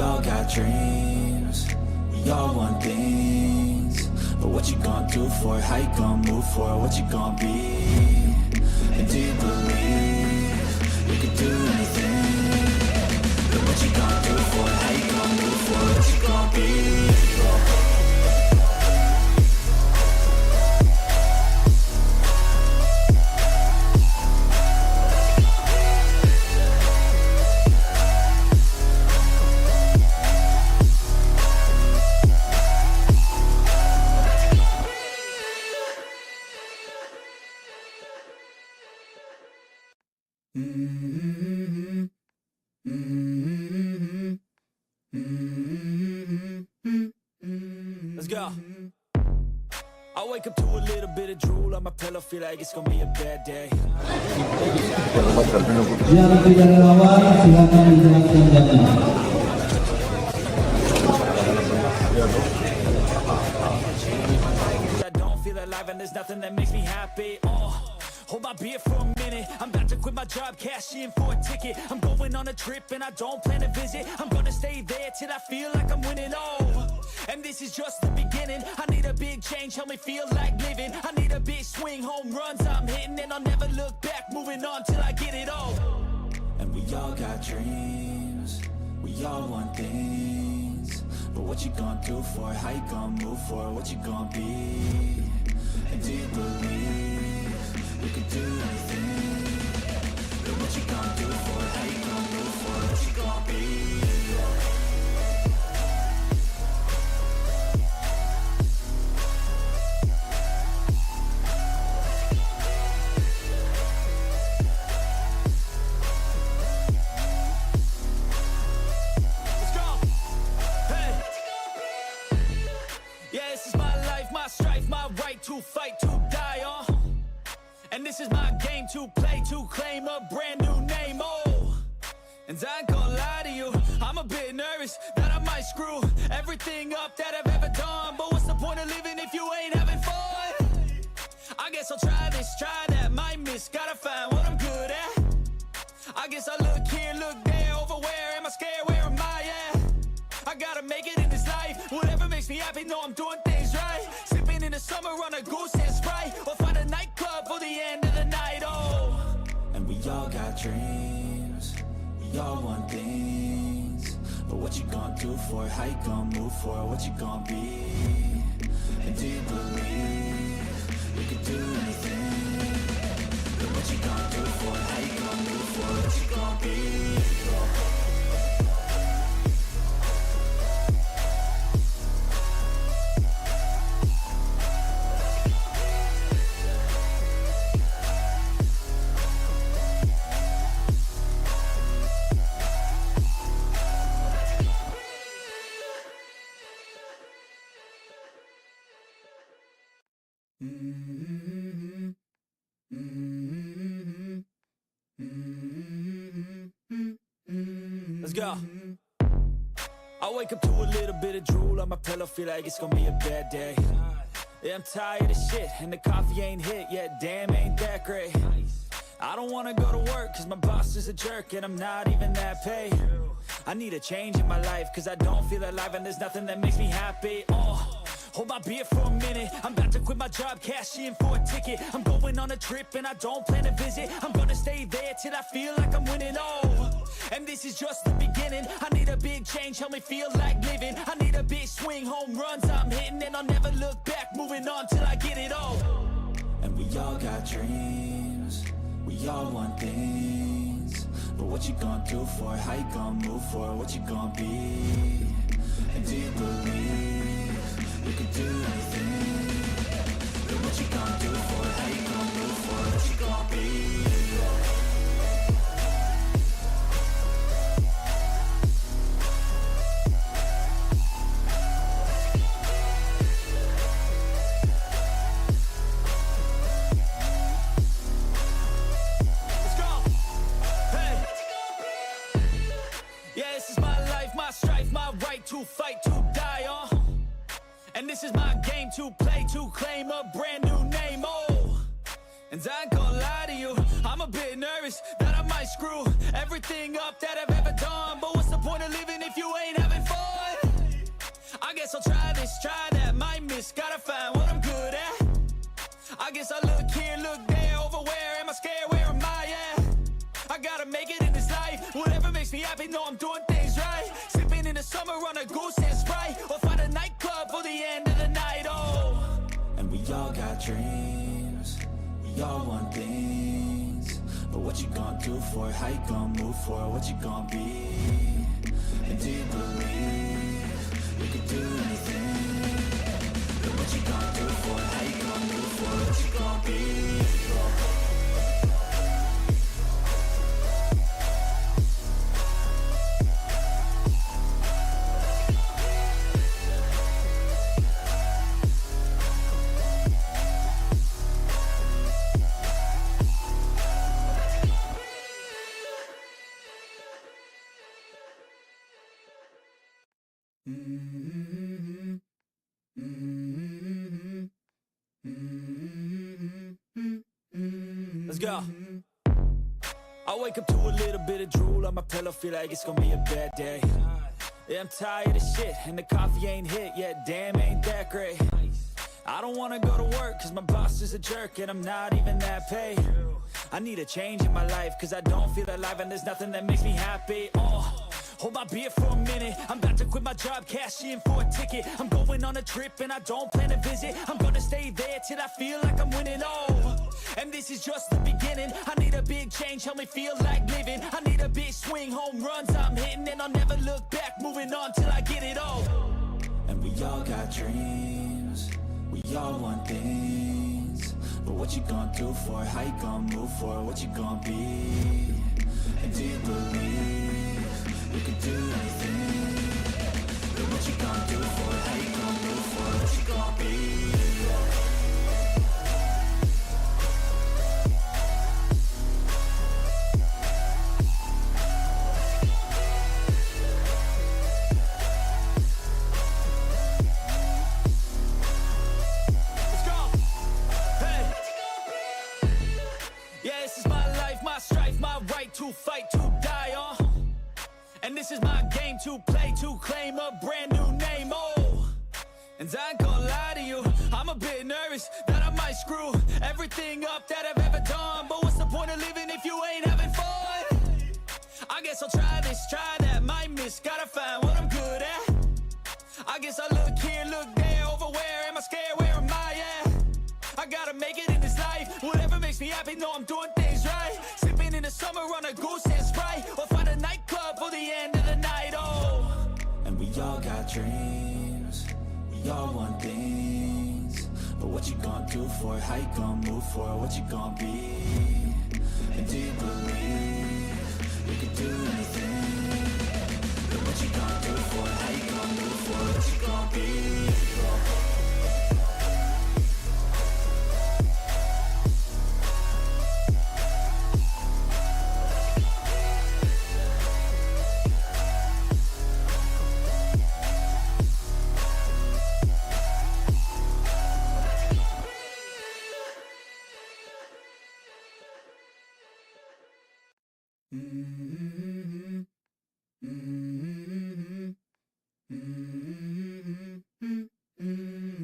all got dreams, we all want things. But what you gonna do for it? How you gonna move for it? What you gonna be? And do you believe you can do anything? But what you gonna do for it? How you gonna move for it? What you gonna be? Let's go. I wake up to a little bit of drool on my pillow, feel like it's gonna be a bad day. Yang tidak lawan silakan dijelaskan jamnya. I don't feel alive and there's nothing that makes me happy. Hold my beer for a minute. I'm about to quit my job, cash in for a ticket. I'm going on a trip and I don't plan to visit. I'm gonna stay there till I feel like I'm winning. And this is just the beginning. I need a big change, help me feel like living. I need a big swing, home runs I'm hitting, and I'll never look back, moving on till I get it all. And we all got dreams, we all want things. But what you gonna do for it? How you gonna move for it? What you gonna be? And do you believe you can do anything? But what you gonna do for it? How you gonna move for it? What you gonna be? To fight, to die on. And this is my game to play, to claim a brand new name. And I ain't gonna lie to you, I'm a bit nervous that I might screw everything up that I've ever done. But what's the point of living if you ain't having fun? I guess I'll try this, try that, might miss, gotta find what I'm good at. I guess I look here, look there, over where am I scared, where am I at? I gotta make it in this life, whatever makes me happy, know I'm doing things right. Sipping in the summer on a goose and Sprite, or find a nightclub for the end of the night, And we all got dreams, we all want things. But what you gonna do for it? How you gonna move for it? What you gonna be? And do you believe you can do anything? But what you gonna do for it? How you gonna move for it? What you gonna be? Let's go. I wake up to a little bit of drool on my pillow, feel like it's gonna be a bad day. Yeah, I'm tired of shit, and the coffee ain't hit yet, damn, ain't that great. I don't wanna go to work, cause my boss is a jerk, and I'm not even that paid. I need a change in my life, cause I don't feel alive, and there's nothing that makes me happy. Hold my beer for a minute. I'm about to quit my job, cash in for a ticket. I'm going on a trip and I don't plan to visit. I'm gonna stay there till I feel like I'm winning. And this is just the beginning. I need a big change, help me feel like living. I need a big swing, home runs I'm hitting, and I'll never look back, moving on till I get it all. And we all got dreams, we all want things. But what you gonna do for it? How you gonna move for it? What you gonna be? And do you believe you can do anything? But what you gonna do for it? How you gonna move for it? What you gonna be? Let's go. Hey. Yeah, this is my life, my strife, my right to fight, to die on. And this is my game to play, to claim a brand new name. And I ain't gonna lie to you, I'm a bit nervous that I might screw everything up that I've ever done. But what's the point of living if you ain't having guess I'll try this, try that, might miss, gotta find what I'm good at. I guess I look here, look there, over where am I scared, where am I at? I gotta make it in this life, whatever makes me happy, know I'm doing things right. Sipping in the summer on a goose and Sprite, or find a nightclub for the end of the night, oh. And we all got dreams, we all want things, but what you gonna do for it, how you gonna move for it, what you gonna be? And do you believe you can do anything? But what you gonna do for it, how you gonna move for it, what you gonna be? Let's go. I wake up to a little bit of drool on my pillow, feel like it's gonna be a bad day. Yeah, I'm tired of shit, and the coffee ain't hit yet, damn, ain't that great. I don't wanna go to work, cause my boss is a jerk, and I'm not even that paid. I need a change in my life, cause I don't feel alive, and there's nothing that makes me happy. Hold my beer for a minute, I'm about to quit my job, cash in for a ticket. I'm going on a trip and I don't plan to visit. I'm gonna stay there till I feel like I'm winning, oh. And this is just the beginning, I need a big change, help me feel like living. I need a big swing, home runs I'm hitting, and I'll never look back, moving on till I get it all. And we all got dreams, we all want things, but what you gonna do for it, how you gonna move for it, what you gonna be? And do you believe you can do anything? But what you gonna do for it, how you gonna move for it, what you gonna be? Let's go! Hey! Yeah, this is my life, my strife, my right to fight, to die on. And this is my game to play, to claim a brand new name, oh. And I ain't gonna lie to you, I'm a bit nervous that I might screw everything up that I've ever done. But what's the point of living if you ain't having fun? I guess I'll try this, try that, might miss, gotta find what I'm good at. I guess I look here, look there, over where am I scared, where am I at? I gotta make it in this life, whatever makes me happy, know I'm doing things right. Sipping in the summer on a goose and Sprite, or find a nightclub for the end of the night, oh. And we all got dreams, we all want things, but what you gonna do for it, how you gonna move for it, what you gonna be? And do you believe you can do anything? But what you gonna do for it, how you gonna move for it, what you gonna be?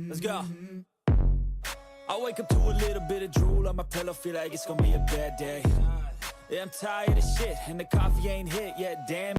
Let's go. I wake up to a little bit of drool on my pillow, feel like it's gonna be a bad day. Yeah, I'm tired of shit, and the coffee ain't hit yet, damn.